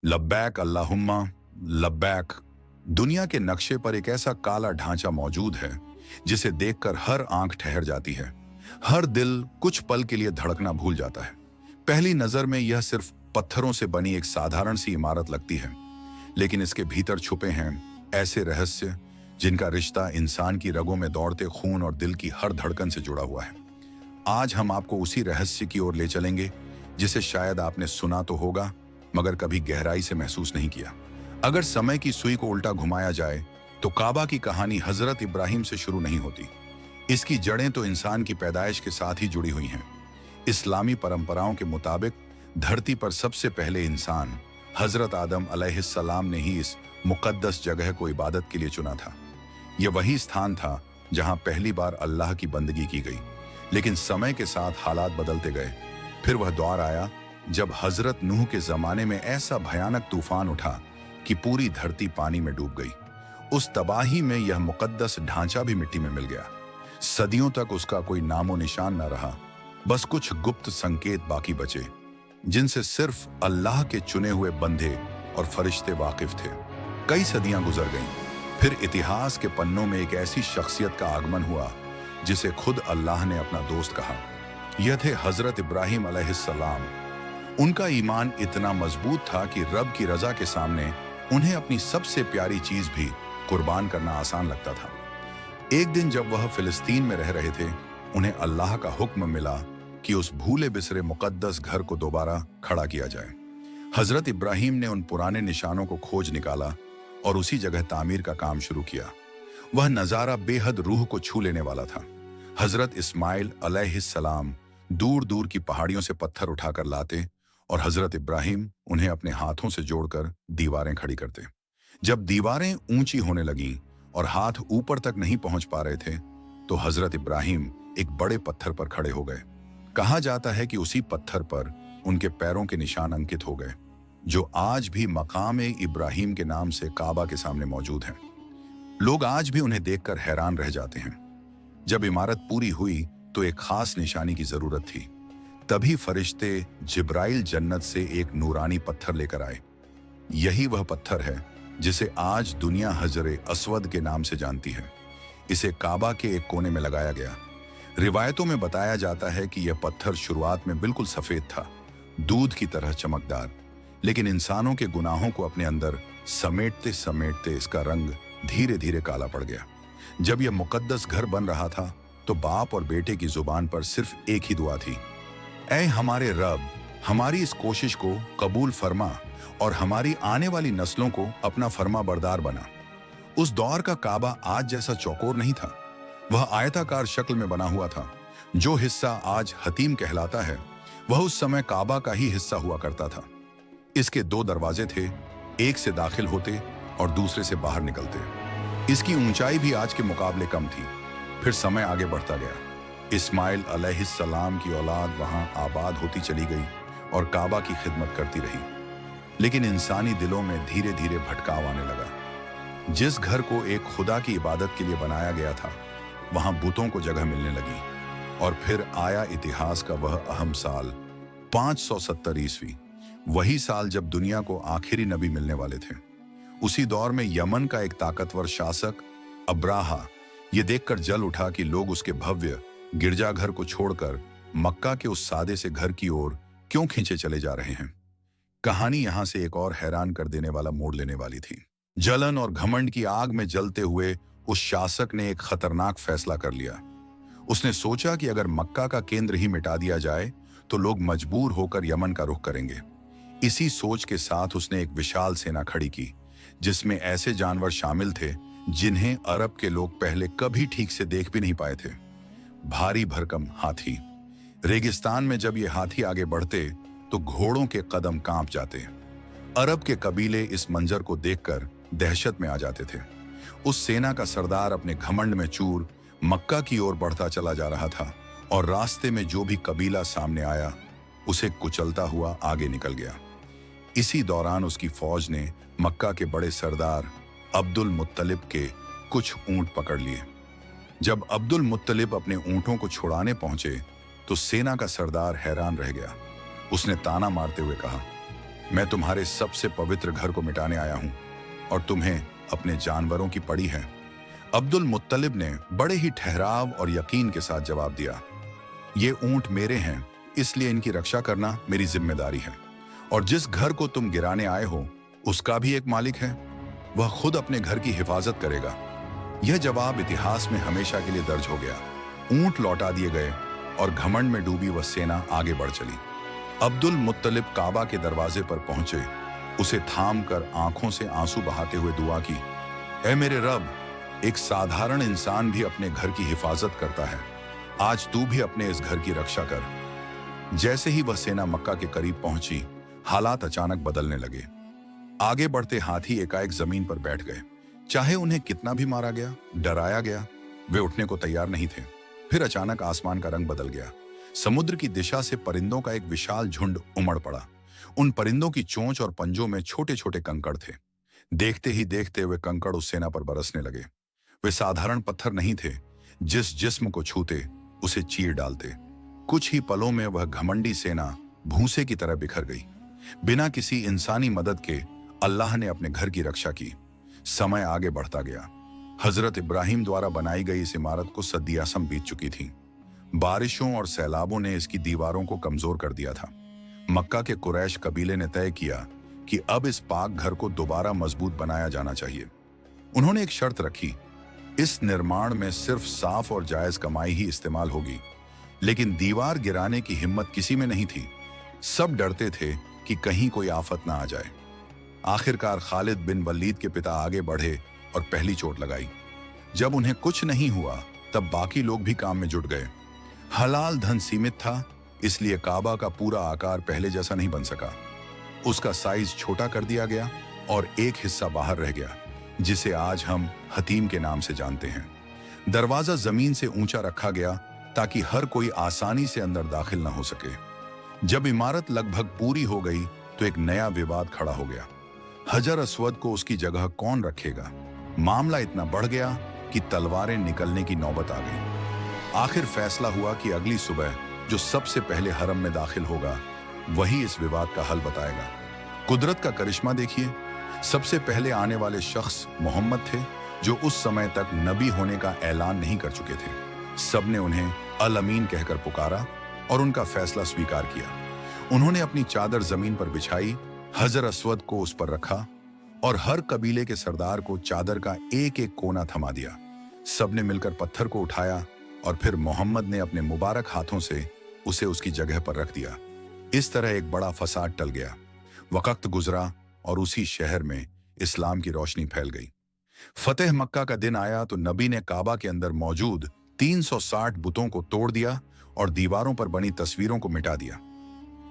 लब्बैक अल्लाहुम्मा लब्बैक। दुनिया के नक्शे पर एक ऐसा काला ढांचा मौजूद है जिसे देखकर हर आंख ठहर जाती है, हर दिल कुछ पल के लिए धड़कना भूल जाता है। पहली नजर में यह सिर्फ पत्थरों से बनी एक साधारण सी इमारत लगती है, लेकिन इसके भीतर छुपे हैं ऐसे रहस्य जिनका रिश्ता इंसान की रगों में दौड़ते खून और दिल की हर धड़कन से जुड़ा हुआ है। आज हम आपको उसी रहस्य की ओर ले चलेंगे जिसे शायद आपने सुना तो होगा, मगर कभी गहराई से महसूस नहीं किया। अगर समय की सुई को उल्टा घुमाया जाए तो काबा की कहानी हजरत इब्राहिम से शुरू नहीं होती। इसकी जड़ें तो इंसान की पैदाइश के साथ ही जुड़ी हुई हैं। इस्लामी परंपराओं के मुताबिक धरती पर सबसे पहले इंसान हजरत आदम अलैहिस्सलाम ने ही इस मुकद्दस जगह को इबादत के लिए चुना था। यह वही स्थान था जहां पहली बार अल्लाह की बंदगी की गई। लेकिन समय के साथ हालात बदलते गए। फिर वह दौर आया जब हजरत नूह के जमाने में ऐसा भयानक तूफान उठा कि पूरी धरती पानी में डूब गई। उस तबाही में यह मुकद्दस ढांचा भी मिट्टी में मिल गया। सदियों तक उसका कोई नामो निशान न रहा, बस कुछ गुप्त संकेत बाकी बचे जिनसे सिर्फ अल्लाह के चुने हुए बंदे और फरिश्ते वाकिफ थे। कई सदियां गुजर गईं। फिर इतिहास के पन्नों में एक ऐसी शख्सियत का आगमन हुआ जिसे खुद अल्लाह ने अपना दोस्त कहा। यह थे हजरत इब्राहिम अलैहिस्सलाम। उनका ईमान इतना मजबूत था कि रब की रजा के सामने उन्हें अपनी सबसे प्यारी चीज भी कुर्बान करना आसान लगता था। एक दिन जब वह फिलिस्तीन में रह रहे थे, उन्हें अल्लाह का हुक्म मिला कि उस भूले बिसरे मुकद्दस घर को दोबारा खड़ा किया जाए। हजरत इब्राहिम ने उन पुराने निशानों को खोज निकाला और उसी जगह तामीर का काम शुरू किया। वह नजारा बेहद रूह को छू लेने वाला था। हजरत इस्माइल अलैहिस्सलाम दूर दूर की पहाड़ियों से पत्थर उठाकर लाते और हजरत इब्राहिम उन्हें अपने हाथों से जोड़कर दीवारें खड़ी करते। जब दीवारें ऊंची होने लगीं और हाथ ऊपर तक नहीं पहुंच पा रहे थे, तो हजरत इब्राहिम एक बड़े पत्थर पर खड़े हो गए। कहा जाता है कि उसी पत्थर पर उनके पैरों के निशान अंकित हो गए, जो आज भी मकाम इब्राहिम के नाम से काबा के सामने मौजूद हैं। लोग आज भी उन्हें देखकर हैरान रह जाते हैं। जब इमारत पूरी हुई तो एक खास निशानी की जरूरत थी। तभी फरिश्ते जिब्राइल जन्नत से एक नूरानी पत्थर लेकर आए। यही वह पत्थर है जिसे आज दुनिया हजरे अस्वद के नाम से जानती है। इसे काबा के एक कोने में लगाया गया। रिवायतों में बताया जाता है कि यह पत्थर शुरुआत में बिल्कुल सफेद था, दूध की तरह चमकदार, लेकिन इंसानों के गुनाहों को अपने अंदर समेटते समेटते इसका रंग धीरे धीरे काला पड़ गया। जब यह मुकद्दस घर बन रहा था तो बाप और बेटे की जुबान पर सिर्फ एक ही दुआ थी, ऐ हमारे रब, हमारी इस कोशिश को कबूल फरमा और हमारी आने वाली नस्लों को अपना फरमा बरदार बना। उस दौर का काबा आज जैसा चौकोर नहीं था। वह आयताकार शक्ल में बना हुआ था। जो हिस्सा आज हतीम कहलाता है, वह उस समय काबा का ही हिस्सा हुआ करता था। इसके दो दरवाजे थे, एक से दाखिल होते और दूसरे से बाहर निकलते। इसकी ऊंचाई भी आज के मुकाबले कम थी। फिर समय आगे बढ़ता गया। इस्माइल अलैहिस्सलाम की औलाद वहां आबाद होती चली गई और काबा की खिदमत करती रही। लेकिन इंसानी दिलों में धीरे धीरे भटकाव आने लगा। जिस घर को एक खुदा की इबादत के लिए बनाया गया था, वहां बुतों को जगह मिलने लगी। और फिर आया इतिहास का वह अहम साल 570 ईस्वी, वही साल जब दुनिया को आखिरी नबी मिलने वाले थे। उसी दौर में यमन का एक ताकतवर शासक अब्राहा ये देखकर जल उठा कि लोग उसके भव्य गिरजाघर को छोड़कर मक्का के उस सादे से घर की ओर क्यों खींचे चले जा रहे हैं। कहानी यहां से एक और हैरान कर देने वाला मोड़ लेने वाली थी। जलन और घमंड की आग में जलते हुए उस शासक ने एक खतरनाक फैसला कर लिया। उसने सोचा कि अगर मक्का का केंद्र ही मिटा दिया जाए तो लोग मजबूर होकर यमन का रुख करेंगे। इसी सोच के साथ उसने एक विशाल सेना खड़ी की, जिसमें ऐसे जानवर शामिल थे जिन्हें अरब के लोग पहले कभी ठीक से देख भी नहीं पाए थे। भारी भरकम हाथी। रेगिस्तान में जब ये हाथी आगे बढ़ते तो घोड़ों के कदम कांप जाते। अरब के कबीले इस मंजर को देखकर दहशत में आ जाते थे। उस सेना का सरदार अपने घमंड में चूर मक्का की ओर बढ़ता चला जा रहा था और रास्ते में जो भी कबीला सामने आया उसे कुचलता हुआ आगे निकल गया। इसी दौरान उसकी फौज ने मक्का के बड़े सरदार अब्दुल मुत्तलिब के कुछ ऊंट पकड़ लिए। जब अब्दुल मुत्तलिब अपने ऊंटों को छुड़ाने पहुंचे तो सेना का सरदार हैरान रह गया। उसने ताना मारते हुए कहा, मैं तुम्हारे सबसे पवित्र घर को मिटाने आया हूं और तुम्हें अपने जानवरों की पड़ी है। अब्दुल मुत्तलिब ने बड़े ही ठहराव और यकीन के साथ जवाब दिया, ये ऊंट मेरे हैं, इसलिए इनकी रक्षा करना मेरी जिम्मेदारी है। और जिस घर को तुम गिराने आए हो उसका भी एक मालिक है, वह खुद अपने घर की हिफाजत करेगा। यह जवाब इतिहास में हमेशा के लिए दर्ज हो गया। ऊंट लौटा दिए गए और घमंड में डूबी वह सेना आगे बढ़ चली। अब्दुल मुत्तलिब काबा के दरवाजे पर पहुंचे, उसे थाम कर आंखों से आंसू बहाते हुए दुआ की, ऐ मेरे रब, एक साधारण इंसान भी अपने घर की हिफाजत करता है, आज तू भी अपने इस घर की रक्षा कर। जैसे ही वह सेना मक्का के करीब पहुंची, हालात अचानक बदलने लगे। आगे बढ़ते हाथी एकाएक जमीन पर बैठ गए। चाहे उन्हें कितना भी मारा गया, डराया गया, वे उठने को तैयार नहीं थे। फिर अचानक आसमान का रंग बदल गया। समुद्र की दिशा से परिंदों का एक विशाल झुंड उमड़ पड़ा। उन परिंदों की चोंच और पंजों में छोटे छोटे कंकड़ थे। देखते ही देखते वे कंकड़ उस सेना पर बरसने लगे। वे साधारण पत्थर नहीं थे, जिस जिस्म को छूते उसे चीर डालते। कुछ ही पलों में वह घमंडी सेना भूसे की तरह बिखर गई। बिना किसी इंसानी मदद के अल्लाह ने अपने घर की रक्षा की। समय आगे बढ़ता गया। हजरत इब्राहिम द्वारा बनाई गई इस इमारत को सदियासम बीत चुकी थी। बारिशों और सैलाबों ने इसकी दीवारों को कमजोर कर दिया था। मक्का के कुरैश कबीले ने तय किया कि अब इस पाक घर को दोबारा मजबूत बनाया जाना चाहिए। उन्होंने एक शर्त रखी, इस निर्माण में सिर्फ साफ और जायज कमाई ही इस्तेमाल होगी। लेकिन दीवार गिराने की हिम्मत किसी में नहीं थी। सब डरते थे कि कहीं कोई आफत ना आ जाए। आखिरकार खालिद बिन वलीद के पिता आगे बढ़े और पहली चोट लगाई। जब उन्हें कुछ नहीं हुआ, तब बाकी लोग भी काम में जुट गए। हलाल धन सीमित था, इसलिए काबा का पूरा आकार पहले जैसा नहीं बन सका। उसका साइज छोटा कर दिया गया और एक हिस्सा बाहर रह गया, जिसे आज हम हतीम के नाम से जानते हैं। दरवाजा जमीन से ऊंचा रखा गया ताकि हर कोई आसानी से अंदर दाखिल ना हो सके। जब इमारत लगभग पूरी हो गई तो एक नया विवाद खड़ा हो गया। हजर अस्वद को उसकी जगह कौन रखेगा? मामला इतना बढ़ गया कि तलवारें निकलने की नौबत आ गई। आखिर फैसला हुआ कि अगली सुबह जो सबसे पहले हरम में दाखिल होगा वही इस विवाद का हल बताएगा। कुदरत का करिश्मा देखिए, सबसे पहले आने वाले शख्स मोहम्मद थे, जो उस समय तक नबी होने का ऐलान नहीं कर चुके थे। सबने उन्हें अल अमीन कहकर पुकारा और उनका फैसला स्वीकार किया। उन्होंने अपनी चादर जमीन पर बिछाई, हजर अस्वद को उस पर रखा और हर कबीले के सरदार को चादर का एक एक कोना थमा दिया। सबने मिलकर पत्थर को उठाया और फिर मोहम्मद ने अपने मुबारक हाथों से उसे उसकी जगह पर रख दिया। इस तरह एक बड़ा फसाद टल गया। वक्त गुजरा और उसी शहर में इस्लाम की रोशनी फैल गई। फतेह मक्का का दिन आया तो नबी ने काबा के अंदर मौजूद 360 बुतों को तोड़ दिया और दीवारों पर बनी तस्वीरों को मिटा दिया।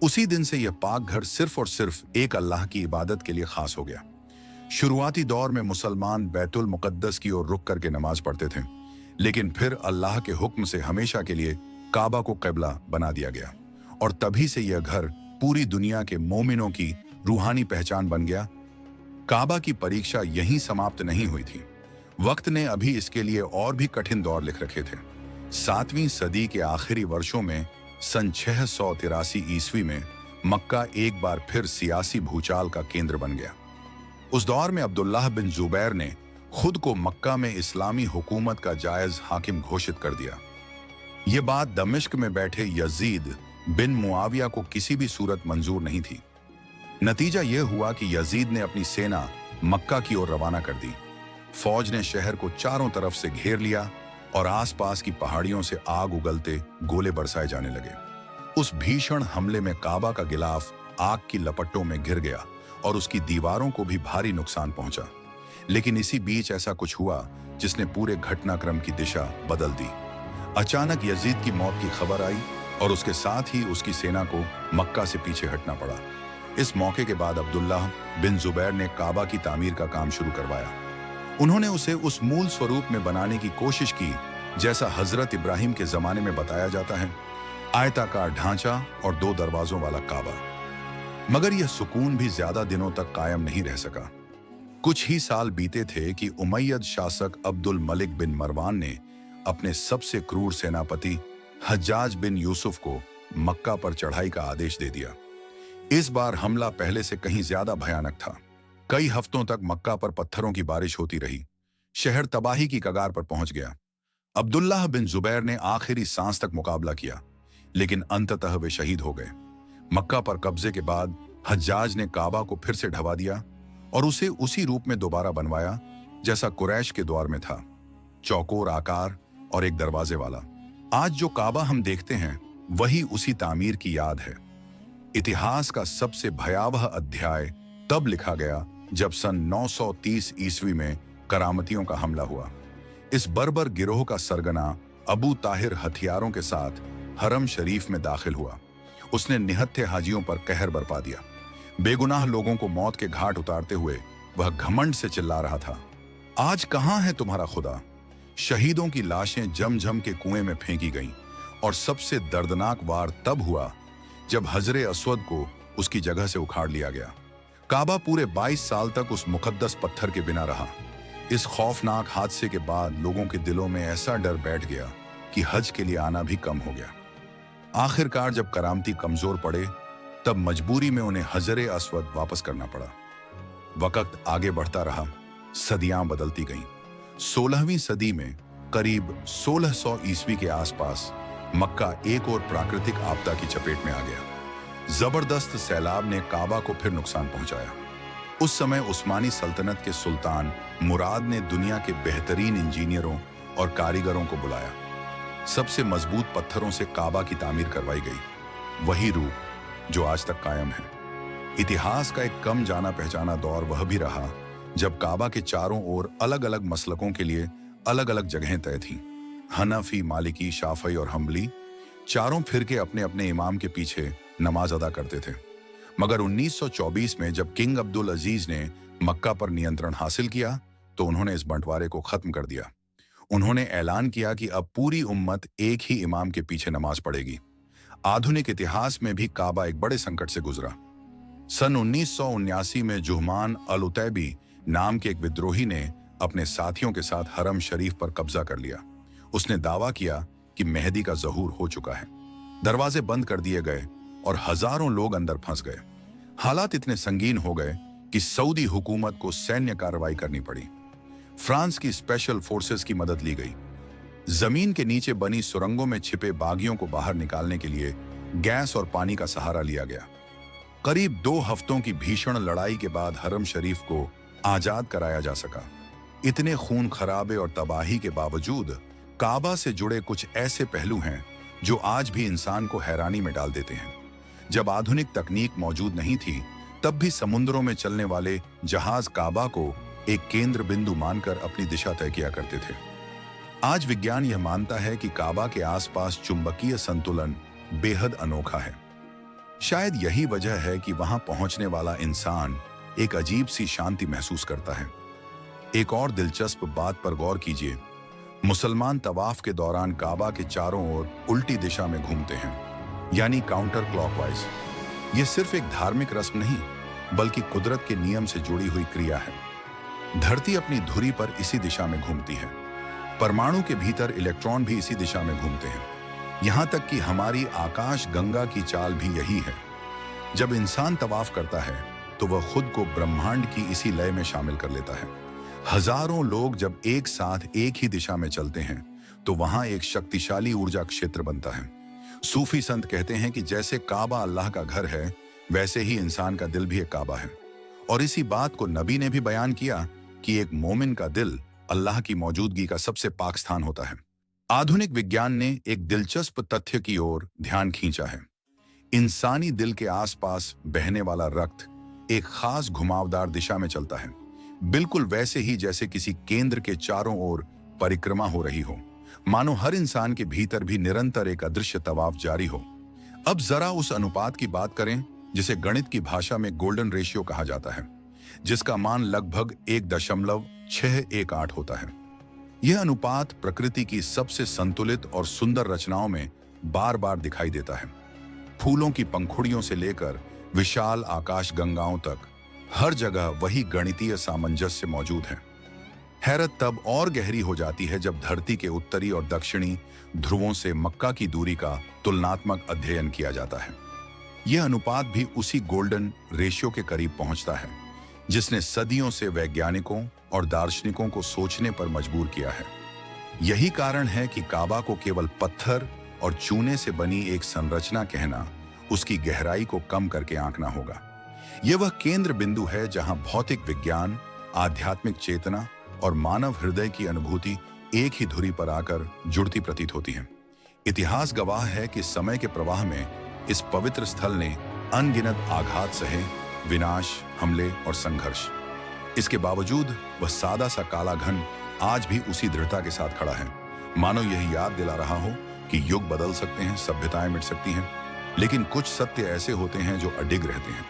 उसी दिन से यह पाक घर सिर्फ और सिर्फ एक अल्लाह की इबादत के लिए खास हो गया। शुरुआती दौर में मुसलमान बैतुल मुकद्दस की ओर रुक करके नमाज पढ़ते थे, लेकिन फिर अल्लाह के हुक्म से हमेशा के लिए काबा को क़िबला बना दिया गया और तभी से यह घर पूरी दुनिया के मोमिनों की रूहानी पहचान बन गया। काबा की परीक्षा यहीं समाप्त नहीं हुई थी। वक्त ने अभी इसके लिए और भी कठिन दौर लिख रखे थे। 7वीं सदी के आखिरी वर्षों में सन 683 ईस्वी में मक्का एक बार फिर सियासी भूचाल का केंद्र बन गया। उस दौर में अब्दुल्लाह बिन जुबैर ने खुद को मक्का में इस्लामी हुकूमत का जायज हाकिम घोषित कर दिया। ये बात दमिश्क में बैठे यजीद बिन मुआविया को किसी भी सूरत मंजूर नहीं थी। नतीजा यह हुआ कि यजीद ने अपनी सेना मक्का की ओर रवाना कर दी। फौज ने शहर को चारों तरफ से घेर लिया और आसपास की पहाड़ियों से आग उगलते गोले बरसाए जाने लगे। उस भीषण हमले में काबा का गिलाफ आग की लपटों में घिर गया और उसकी दीवारों को भी भारी नुकसान पहुंचा। लेकिन इसी बीच ऐसा कुछ हुआ जिसने पूरे घटनाक्रम की दिशा बदल दी। अचानक यजीद की मौत की खबर आई और उसके साथ ही उसकी सेना को मक्का से पीछे हटना पड़ा। इस मौके के बाद अब्दुल्लाह बिन जुबैर ने काबा की तामीर का काम शुरू करवाया। उन्होंने उसे उस मूल स्वरूप में बनाने की कोशिश की जैसा हजरत इब्राहिम के जमाने में बताया जाता है, आयताकार ढांचा और 2 दरवाजों वाला काबा। मगर यह सुकून भी ज्यादा दिनों तक कायम नहीं रह सका। कुछ ही साल बीते थे कि उमैयद शासक अब्दुल मलिक बिन मरवान ने अपने सबसे क्रूर सेनापति हज्जाज बिन यूसुफ को मक्का पर चढ़ाई का आदेश दे दिया। इस बार हमला पहले से कहीं ज्यादा भयानक था। कई हफ्तों तक मक्का पर पत्थरों की बारिश होती रही। शहर तबाही की कगार पर पहुंच गया। अब्दुल्लाह बिन जुबैर ने आखिरी सांस तक मुकाबला किया, लेकिन अंततः वे शहीद हो गए। मक्का पर कब्जे के बाद हज्जाज ने काबा को फिर से ढवा दिया और उसे उसी रूप में दोबारा बनवाया जैसा कुरैश के दौर में था, चौकोर आकार और एक दरवाजे वाला। आज जो काबा हम देखते हैं वही उसी तामीर की याद है। इतिहास का सबसे भयावह अध्याय तब लिखा गया जब सन 930 ईस्वी में करामतियों का हमला हुआ। इस बर्बर गिरोह का सरगना अबू ताहिर हथियारों के साथ हरम शरीफ में दाखिल हुआ। उसने निहत्थे हाजियों पर कहर बरपा दिया। बेगुनाह लोगों को मौत के घाट उतारते हुए वह घमंड से चिल्ला रहा था, आज कहां है तुम्हारा खुदा? शहीदों की लाशें जम जम के कुएं में फेंकी गईं और सबसे दर्दनाक वार तब हुआ जब हजरे अस्वद को उसकी जगह से उखाड़ लिया गया। काबा पूरे 22 साल तक उस मुकद्दस पत्थर के बिना रहा। इस खौफनाक हादसे के बाद लोगों के दिलों में ऐसा डर बैठ गया कि हज के लिए आना भी कम हो गया। आखिरकार जब करामती कमजोर पड़े तब मजबूरी में उन्हें हजरे अस्वद वापस करना पड़ा। वक्त आगे बढ़ता रहा, सदियां बदलती गईं। 16वीं सदी में करीब 1600 ईस्वी के आसपास मक्का एक और प्राकृतिक आपदा की चपेट में आ गया। जबरदस्त सैलाब ने काबा को फिर नुकसान पहुंचाया। उस समय उस्मानी सल्तनत के सुल्तान मुराद ने दुनिया के बेहतरीन इंजीनियरों और कारीगरों को बुलाया। सबसे मजबूत पत्थरों से काबा की तामीर करवाई गई, वही रूप जो आज तक कायम है। इतिहास का एक कम जाना पहचाना दौर वह भी रहा जब काबा के चारों ओर अलग अलग मसलकों के लिए अलग अलग जगहें तय थीं। हनफी, मालिकी, शाफई और हम्बली चारों फिरके अपने अपने इमाम के पीछे नमाज अदा करते थे। मगर 1924 में जब किंग अब्दुल अजीज ने मक्का पर नियंत्रण हासिल किया तो उन्होंने इस बंटवारे को खत्म कर दिया। उन्होंने ऐलान किया कि अब पूरी उम्मत एक ही इमाम के पीछे नमाज पढ़ेगी। आधुनिक इतिहास में भी काबा एक बड़े संकट से गुजरा। सन 1979 में जुहमान अल उतैबी नाम के एक विद्रोही ने अपने साथियों के साथ हरम शरीफ पर कब्जा कर लिया। उसने दावा किया कि मेहदी का ज़हूर हो चुका है। दरवाजे बंद कर दिए गए और हजारों लोग अंदर फंस गए। हालात इतने संगीन हो गए कि सऊदी हुकूमत को सैन्य कार्रवाई करनी पड़ी। फ्रांस की स्पेशल फोर्सेस की मदद ली गई। जमीन के नीचे बनी सुरंगों में छिपे बागियों को बाहर निकालने के लिए गैस और पानी का सहारा लिया गया। करीब 2 हफ्तों की भीषण लड़ाई के बाद हरम शरीफ को आजाद कराया जा सका। इतने खून खराबे और तबाही के बावजूद काबा से जुड़े कुछ ऐसे पहलू हैं जो आज भी इंसान को हैरानी में डाल देते हैं। जब आधुनिक तकनीक मौजूद नहीं थी तब भी समुद्रों में चलने वाले जहाज काबा को एक केंद्र बिंदु मानकर अपनी दिशा तय किया करते थे। आज विज्ञान यह मानता है कि काबा के आसपास चुंबकीय संतुलन बेहद अनोखा है। शायद यही वजह है कि वहां पहुंचने वाला इंसान एक अजीब सी शांति महसूस करता है। एक और दिलचस्प बात पर गौर कीजिए, मुसलमान तवाफ के दौरान काबा के चारों ओर उल्टी दिशा में घूमते हैं, यानी काउंटर क्लॉकवाइज। यह सिर्फ एक धार्मिक रस्म नहीं बल्कि कुदरत के नियम से जुड़ी हुई क्रिया है। धरती अपनी धुरी पर इसी दिशा में घूमती है। परमाणु के भीतर इलेक्ट्रॉन भी इसी दिशा में घूमते हैं। यहां तक कि हमारी आकाश गंगा की चाल भी यही है। जब इंसान तवाफ करता है तो वह खुद को ब्रह्मांड की इसी लय में शामिल कर लेता है। हजारों लोग जब एक साथ एक ही दिशा में चलते हैं तो वहां एक शक्तिशाली ऊर्जा क्षेत्र बनता है। सूफी संत कहते हैं कि जैसे काबा अल्लाह का घर है वैसे ही इंसान का दिल भी एक काबा है। और इसी बात को नबी ने भी बयान किया कि एक मोमिन का दिल अल्लाह की मौजूदगी का सबसे पाक स्थान होता है। आधुनिक विज्ञान ने एक दिलचस्प तथ्य की ओर ध्यान खींचा है। इंसानी दिल के आसपास बहने वाला रक्त एक खास घुमावदार दिशा में चलता है, बिल्कुल वैसे ही जैसे किसी केंद्र के चारों ओर परिक्रमा हो रही हो, मानो हर इंसान के भीतर भी निरंतर एक अदृश्य तवाफ जारी हो। अब जरा उस अनुपात की बात करें जिसे गणित की भाषा में गोल्डन रेशियो कहा जाता है, जिसका मान लगभग 1.618 होता है। यह अनुपात प्रकृति की सबसे संतुलित और सुंदर रचनाओं में बार बार दिखाई देता है। फूलों की पंखुड़ियों से लेकर विशाल आकाश गंगाओं तक हर जगह वही गणितीय सामंजस्य मौजूद है। हैरत तब और गहरी हो जाती है जब धरती के उत्तरी और दक्षिणी ध्रुवों से मक्का की दूरी का तुलनात्मक अध्ययन किया जाता है। यह अनुपात भी उसी गोल्डन रेशियो के करीब पहुंचता है जिसने सदियों से वैज्ञानिकों और दार्शनिकों को सोचने पर मजबूर किया है। यही कारण है कि काबा को केवल पत्थर और चूने से बनी एक संरचना कहना उसकी गहराई को कम करके आंकना होगा। यह वह केंद्र बिंदु है जहां भौतिक विज्ञान, आध्यात्मिक चेतना और मानव हृदय की अनुभूति एक ही धुरी पर आकर जुड़ती प्रतीत होती है। इतिहास गवाह है कि समय के प्रवाह में इस पवित्र स्थल ने अनगिनत आघात सहे, विनाश, हमले और संघर्ष। इसके बावजूद वह सादा सा काला घन आज भी उसी दृढ़ता के साथ खड़ा है, मानो यह याद दिला रहा हो कि युग बदल सकते हैं, सभ्यताएं मिट सकती हैं, लेकिन कुछ सत्य ऐसे होते हैं जो अडिग रहते हैं।